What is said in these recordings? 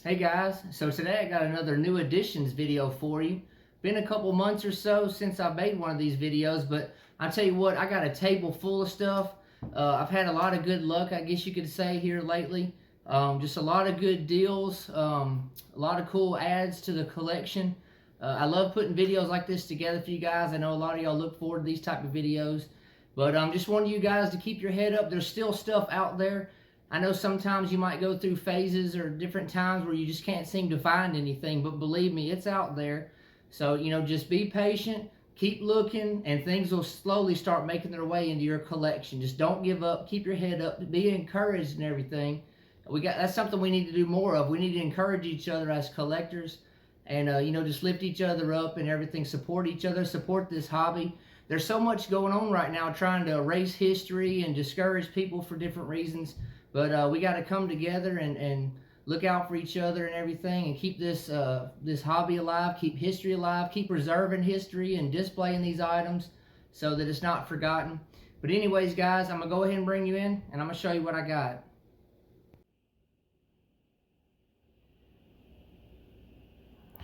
Hey guys, so today I got another new additions video for you. Been a couple months or so since I made one of these videos, but I tell you what, I got a table full of stuff. I've had a lot of good luck, I guess you could say, here lately. Just a lot of good deals, a lot of cool adds to the collection. I love putting videos like this together for you guys. I know a lot of y'all look forward to these type of videos. But just wanted you guys to keep your head up. There's still stuff out there. I know sometimes you might go through phases or different times where you just can't seem to find anything, but believe me, it's out there. So, just be patient, keep looking, and things will slowly start making their way into your collection. Just don't give up, keep your head up, be encouraged and everything. That's something we need to do more of. We need to encourage each other as collectors and just lift each other up and everything, support each other, support this hobby. There's so much going on right now trying to erase history and discourage people for different reasons. But we got to come together and look out for each other and everything, and keep this hobby alive, keep history alive, keep preserving history and displaying these items so that it's not forgotten. But anyways, guys, I'm gonna go ahead and bring you in, and I'm gonna show you what I got.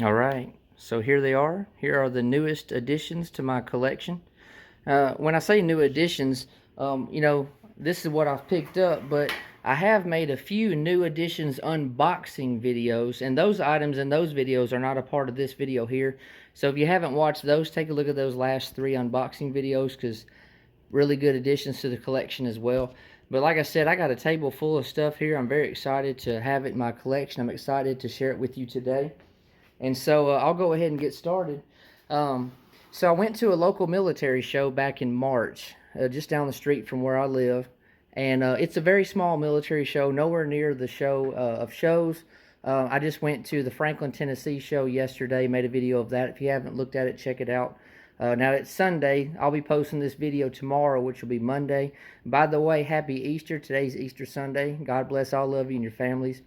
All right, so here they are. Here are the newest additions to my collection. When I say new additions, this is what I've picked up, but I have made a few new additions unboxing videos, and those items in those videos are not a part of this video here. So if you haven't watched those, take a look at those last 3 unboxing videos, because really good additions to the collection as well. But like I said, I got a table full of stuff here. I'm very excited to have it in my collection. I'm excited to share it with you today. And so I'll go ahead and get started. So I went to a local military show back in March, just down the street from where I live. And it's a very small military show, nowhere near the show of shows. I just went to the Franklin, Tennessee show yesterday, made a video of that. If you haven't looked at it, check it out. Now it's Sunday. I'll be posting this video tomorrow, which will be Monday. By the way, happy Easter. Today's Easter Sunday. God bless all of you and your families.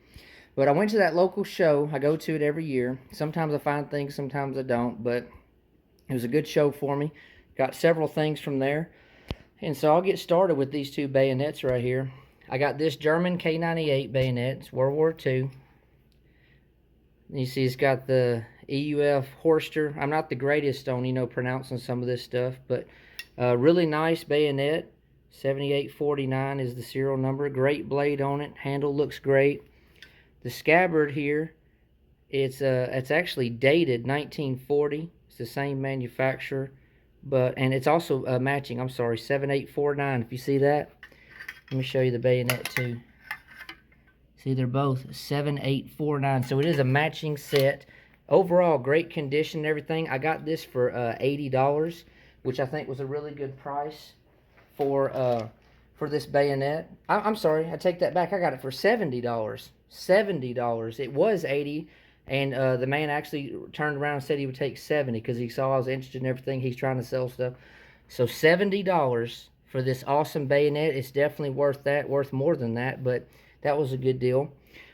But I went to that local show. I go to it every year. Sometimes I find things, sometimes I don't. But it was a good show for me. Got several things from there. And so I'll get started with these 2 bayonets right here. I got this German K98 bayonet. It's World War II. You see it's got the EUF Horster. I'm not the greatest on, pronouncing some of this stuff. But really nice bayonet. 7849 is the serial number. Great blade on it. Handle looks great. The scabbard here, it's actually dated 1940. It's the same manufacturer, and it's also matching. I'm sorry, 7849. If you see that, let me show you the bayonet too. See, they're both 7849. So it is a matching set. Overall, great condition and everything. I got this for $80, which I think was a really good price for this bayonet. I'm sorry, I take that back. I got it for $70. $70. It was $80, and the man actually turned around and said he would take $70 because he saw I was interested in everything. He's trying to sell stuff. So $70 for this awesome bayonet. It's definitely worth that, worth more than that, but that was a good deal.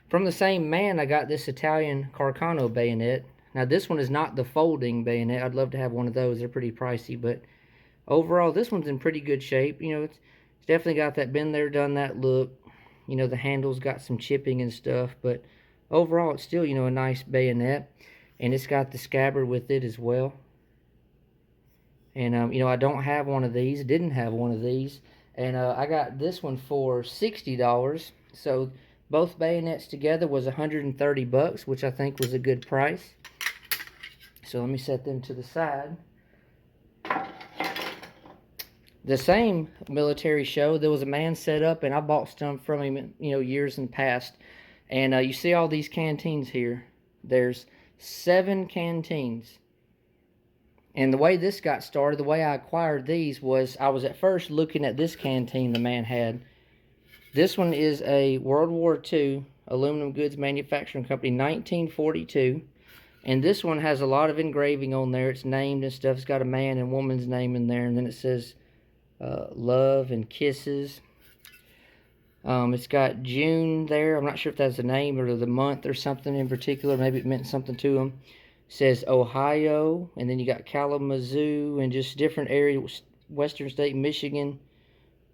From the same man, I got this Italian Carcano bayonet. Now, this one is not the folding bayonet. I'd love to have one of those. They're pretty pricey, but overall, this one's in pretty good shape. It's definitely got that been there, done that look. The handle's got some chipping and stuff, but overall, it's still, a nice bayonet. And it's got the scabbard with it as well. And, I don't have one of these. Didn't have one of these. And I got this one for $60. So both bayonets together was $130, which I think was a good price. So let me set them to the side. The same military show, there was a man set up, and I bought stuff from him, years in the past. And you see all these canteens here. There's 7 canteens. And the way this got started, the way I acquired these was, I was at first looking at this canteen the man had. This one is a World War II aluminum goods manufacturing company, 1942. And this one has a lot of engraving on there. It's named and stuff. It's got a man and woman's name in there. And then it says love and kisses. It's got June there. I'm not sure if that's the name or the month or something in particular. Maybe it meant something to them. It says Ohio, and then you got Kalamazoo and just different areas, Western State, Michigan,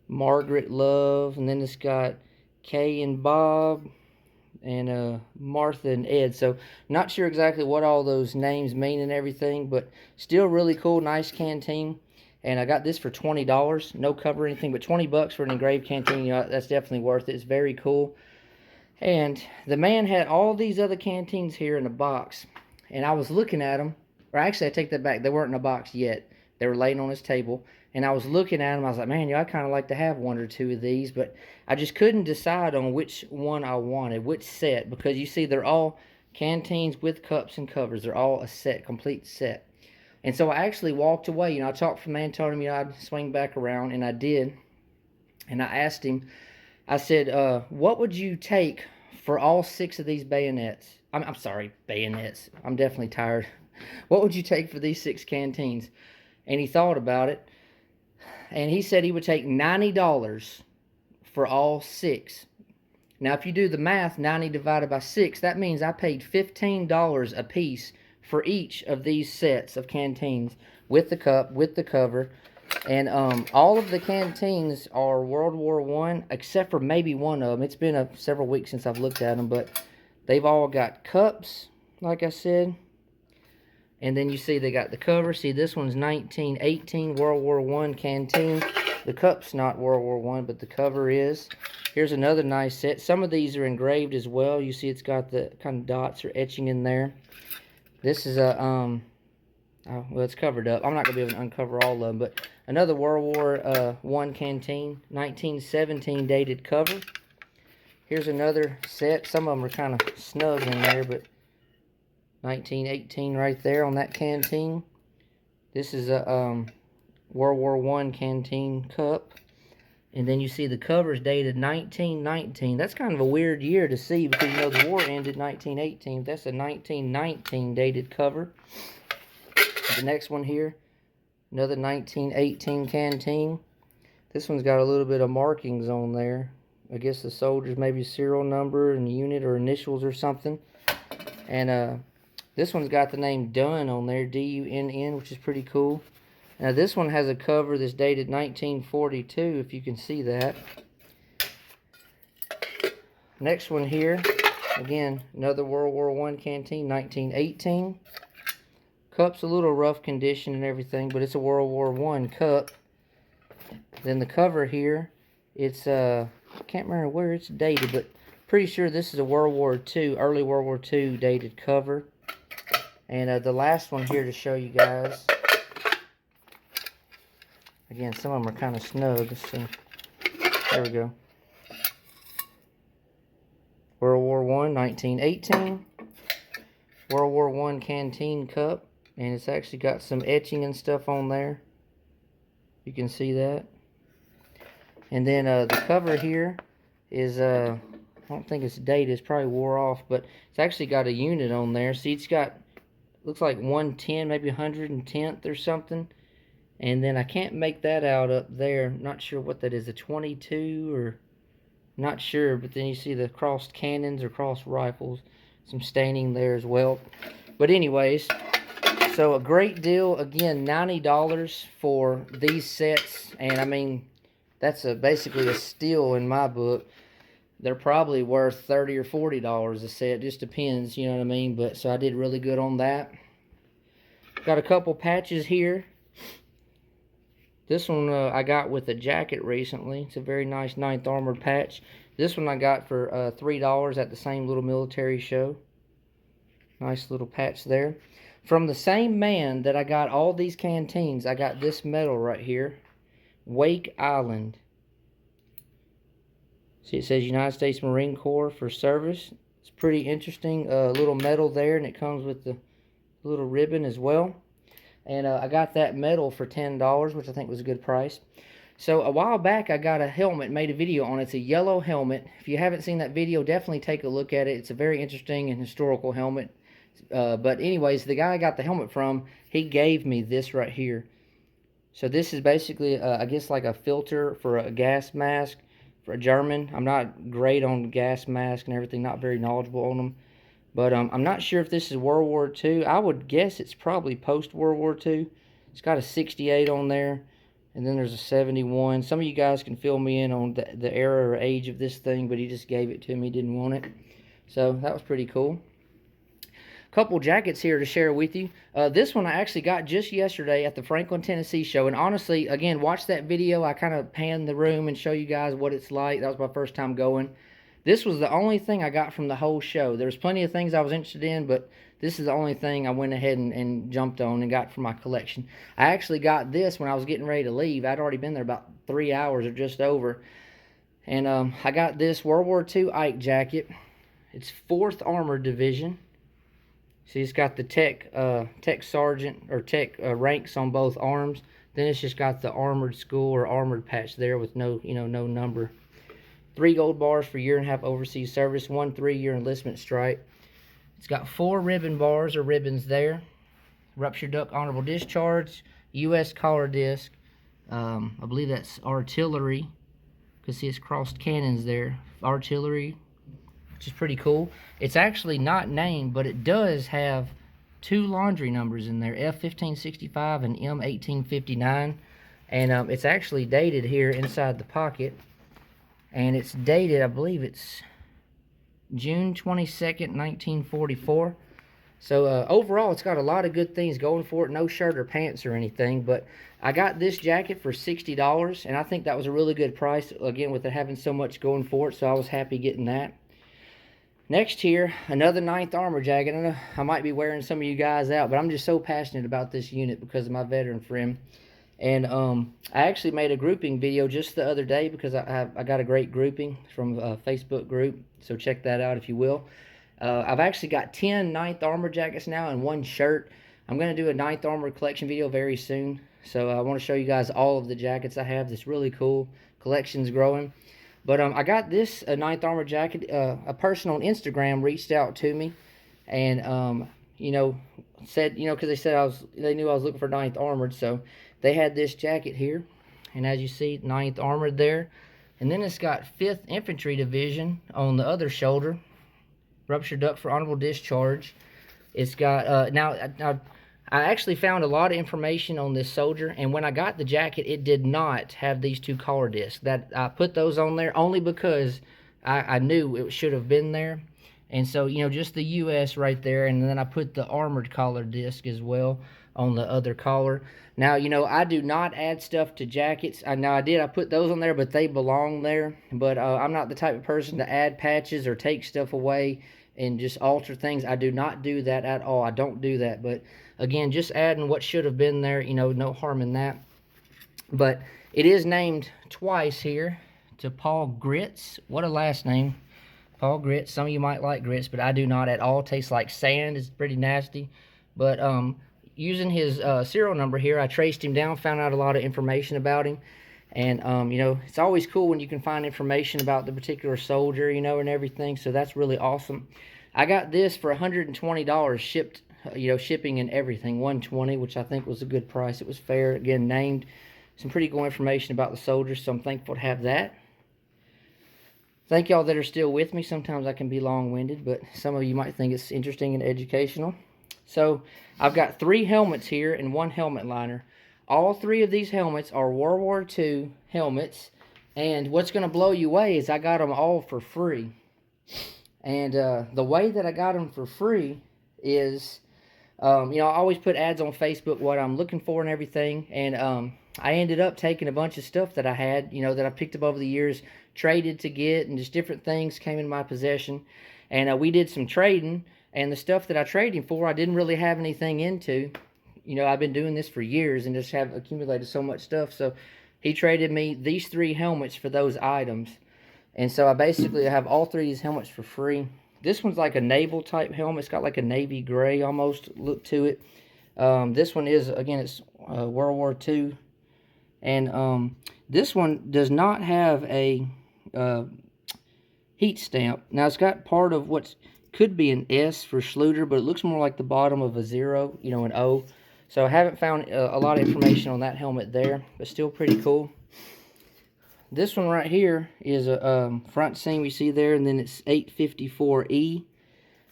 Margaret Love, and then it's got Kay and Bob, and Martha and Ed. So not sure exactly what all those names mean and everything, but still really cool, nice canteen. And I got this for $20, no cover or anything, but $20 for an engraved canteen, you know, that's definitely worth it. It's very cool. And the man had all these other canteens here in a box, and I was looking at them. Or actually, I take that back. They weren't in a box yet. They were laying on his table, and I was looking at them. I was like, man, you know, I kind of like to have one or two of these, but I just couldn't decide on which one I wanted, which set, because you see, they're all canteens with cups and covers. They're all a set, complete set. And so I actually walked away. You know, I talked to the man, told him, you know, I'd swing back around, and I did. And I asked him, I said, what would you take for all 6 of these bayonets? I'm sorry, bayonets. I'm definitely tired. What would you take for these 6 canteens? And he thought about it. And he said he would take $90 for all 6. Now, if you do the math, 90 divided by 6, that means I paid $15 a piece for each of these sets of canteens with the cup, with the cover. And all of the canteens are World War I, except for maybe one of them. It's been several weeks since I've looked at them, but they've all got cups, like I said. And then you see they got the cover. See, this one's 1918 World War I canteen. The cup's not World War I, but the cover is. Here's another nice set. Some of these are engraved as well. You see it's got the kind of dots or etching in there. This is a, oh, well, it's covered up. I'm not going to be able to uncover all of them, but another World War I canteen, 1917 dated cover. Here's another set. Some of them are kind of snug in there, but 1918 right there on that canteen. This is a World War I canteen cup. And then you see the cover's dated 1919. That's kind of a weird year to see because, you know, the war ended 1918. That's a 1919 dated cover. The next one here, another 1918 canteen. This one's got a little bit of markings on there. I guess the soldiers, maybe serial number and unit or initials or something. And this one's got the name Dunn on there, D-U-N-N, which is pretty cool. Now this one has a cover that's dated 1942, if you can see that. Next one here, again, another World War I canteen, 1918. Cup's a little rough condition and everything, but it's a World War I cup. Then the cover here, it's, I can't remember where it's dated, but pretty sure this is a World War II, early World War II dated cover. And the last one here to show you guys. Again, some of them are kind of snug. Let's see. There we go. World War I, 1918. World War I canteen cup. And it's actually got some etching and stuff on there. You can see that. And then the cover here is, I don't think it's dated. It's probably wore off. But it's actually got a unit on there. See, it's got, looks like 110, maybe 110th or something. And then I can't make that out up there. I'm not sure what that is, a 22 or not sure. But then you see the crossed cannons or crossed rifles. Some staining there as well. But anyways, so a great deal. Again, $90 for these sets. And I mean, that's basically a steal in my book. They're probably worth $30 or $40 a set. It just depends, you know what I mean? But so I did really good on that. Got a couple patches here. This one I got with a jacket recently. It's a very nice 9th Armored patch. This one I got for $3 at the same little military show. Nice little patch there. From the same man that I got all these canteens, I got this medal right here. Wake Island. See, it says United States Marine Corps for service. It's pretty interesting. Little medal there, and it comes with the little ribbon as well. And I got that medal for $10, which I think was a good price. So a while back, I got a helmet, made a video on it. It's a yellow helmet. If you haven't seen that video, definitely take a look at it. It's a very interesting and historical helmet. But anyways, the guy I got the helmet from, he gave me this right here. So this is basically, I guess, like a filter for a gas mask for a German. I'm not great on gas masks and everything, not very knowledgeable on them. But I'm not sure if this is World War II. I would guess it's probably post-World War II. It's got a 68 on there, and then there's a 71. Some of you guys can fill me in on the era or age of this thing, but he just gave it to me, didn't want it. So that was pretty cool. Couple jackets here to share with you. This one I actually got just yesterday at the Franklin, Tennessee show. And honestly, again, watch that video. I kind of pan the room and show you guys what it's like. That was my first time going. This was the only thing I got from the whole show. There was plenty of things I was interested in, but this is the only thing I went ahead and jumped on and got for my collection. I actually got this when I was getting ready to leave. I'd already been there about 3 hours or just over. And I got this World War II Ike jacket. It's 4th Armored Division. See, it's got the tech sergeant or tech ranks on both arms. Then it's just got the armored school or armored patch there with no, no number. 3 gold bars for 1.5 year overseas service, 1 3-year enlistment stripe. It's got 4 ribbon bars or ribbons there. Ruptured duck honorable discharge, U.S. collar disc. I believe that's artillery, because see, it's crossed cannons there. Artillery, which is pretty cool. It's actually not named, but it does have 2 laundry numbers in there, F1565 and M1859. And it's actually dated here inside the pocket. And it's dated, I believe it's June 22nd, 1944. So overall, it's got a lot of good things going for it. No shirt or pants or anything. But I got this jacket for $60, and I think that was a really good price, again, with it having so much going for it. So I was happy getting that. Next here, another 9th Armor jacket. I know I might be wearing some of you guys out, but I'm just so passionate about this unit because of my veteran friend. And I actually made a grouping video just the other day because I got a great grouping from a Facebook group. So check that out if you will. I've actually got 10 9th Armor jackets now and 1 shirt. I'm going to do a 9th Armor collection video very soon. So I want to show you guys all of the jackets I have. It's really cool. Collection's growing. But I got this 9th Armor jacket. A person on Instagram reached out to me, and said, because they knew I was looking for 9th Armored, so they had this jacket here, and as you see, 9th Armored there, and then it's got 5th Infantry Division on the other shoulder, ruptured duct for honorable discharge. It's got now I actually found a lot of information on this soldier, and when I got the jacket, it did not have these 2 collar discs. That I put those on there only because I knew it should have been there. And so, just the U.S. right there, and then I put the armored collar disc as well on the other collar. Now, I do not add stuff to jackets. I put those on there, but they belong there. But I'm not the type of person to add patches or take stuff away and just alter things. I do not do that at all. I don't do that. But again, just adding what should have been there, no harm in that. But it is named twice here to Paul Grits. What a last name. Paul Grits. Some of you might like grits, but I do not at all. Tastes like sand. It's pretty nasty. But using his serial number here, I traced him down, found out a lot of information about him. And, it's always cool when you can find information about the particular soldier, and everything. So that's really awesome. I got this for $120 shipped, shipping and everything. $120, which I think was a good price. It was fair. Again, named. Some pretty cool information about the soldier, so I'm thankful to have that. Thank y'all that are still with me. Sometimes I can be long-winded, but some of you might think it's interesting and educational. So I've got 3 helmets here and 1 helmet liner. All 3 of these helmets are World War II helmets. And what's going to blow you away is I got them all for free. And the way that I got them for free is, I always put ads on Facebook, what I'm looking for and everything. And I ended up taking a bunch of stuff that I had, that I picked up over the years, traded to get, and just different things came in my possession. And we did some trading, and the stuff that I traded for, I didn't really have anything into. I've been doing this for years and just have accumulated so much stuff. So he traded me these 3 helmets for those items. And so I basically have all 3 of these helmets for free. This one's like a naval type helmet. It's got like a navy gray almost look to it. This one is, again, it's World War II. And this one does not have a heat stamp. Now it's got part of what could be an S for Schluter, but it looks more like the bottom of a 0, an O. So I haven't found a lot of information on that helmet there, but still pretty cool. This one right here is a front seam you see there, and then it's 854E.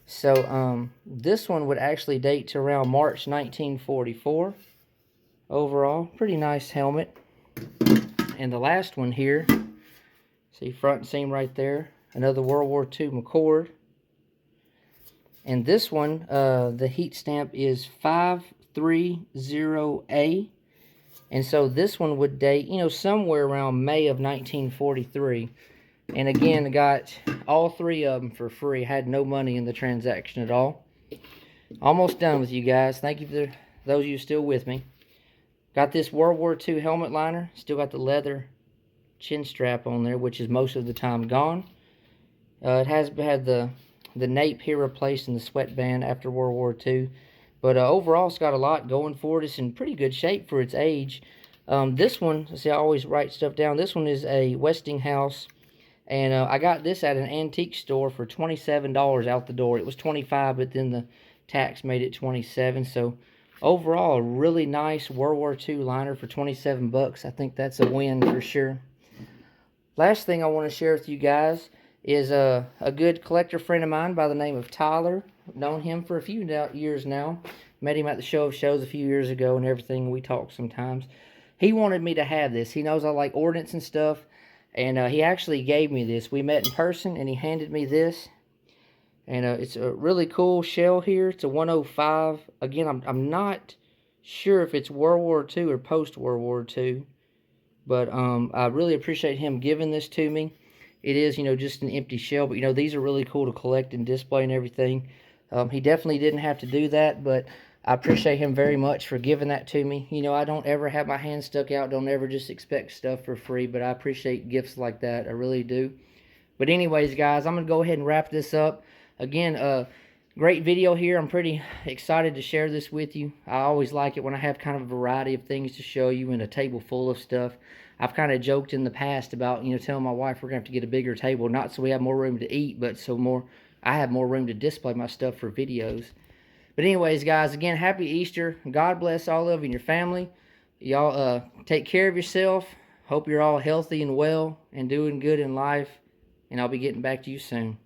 So this one would actually date to around March 1944. Overall, pretty nice helmet. And the last one here, see front seam right there, another World War II McCord. And this one, the heat stamp is 530A. And so this one would date, you know, somewhere around May of 1943. And again, I got all three of them for free. I had no money in the transaction at all. Almost done with you guys. Thank you for those of you still with me. Got this World War II helmet liner. Still got the leather chin strap on there, which is most of the time gone. It has had the nape here replaced in the sweatband after World War II. But overall, it's got a lot going for it. It's in pretty good shape for its age. This one, see, I always write stuff down. This one is a Westinghouse. And I got this at an antique store for $27 out the door. It was $25, but then the tax made it $27. So overall, a really nice World War II liner for 27 bucks. I think that's a win for sure. Last thing I want to share with you guys is a good collector friend of mine by the name of Tyler. I've known him for a few years now. Met him at the Show of Shows a few years ago and everything. We talk sometimes. He wanted me to have this. He knows I like ordnance and stuff. And he actually gave me this. We met in person, and he handed me this. And it's a really cool shell here. It's a 105. Again, I'm not sure if it's World War II or post-World War II. But I really appreciate him giving this to me. It is, you know, just an empty shell. But, you know, these are really cool to collect and display and everything. He definitely didn't have to do that, but I appreciate him very much for giving that to me. You know, I don't ever have my hand stuck out. Don't ever just expect stuff for free, but I appreciate gifts like that. I really do. But anyways, guys, I'm going to go ahead and wrap this up. Again, great video here. I'm pretty excited to share this with you. I always like it when I have kind of a variety of things to show you and a table full of stuff. I've kind of joked in the past about, you know, telling my wife we're going to have to get a bigger table, not so we have more room to eat, but so I have more room to display my stuff for videos. But anyways, guys, again, happy Easter. God bless all of you and your family. Y'all take care of yourself. Hope you're all healthy and well and doing good in life. And I'll be getting back to you soon.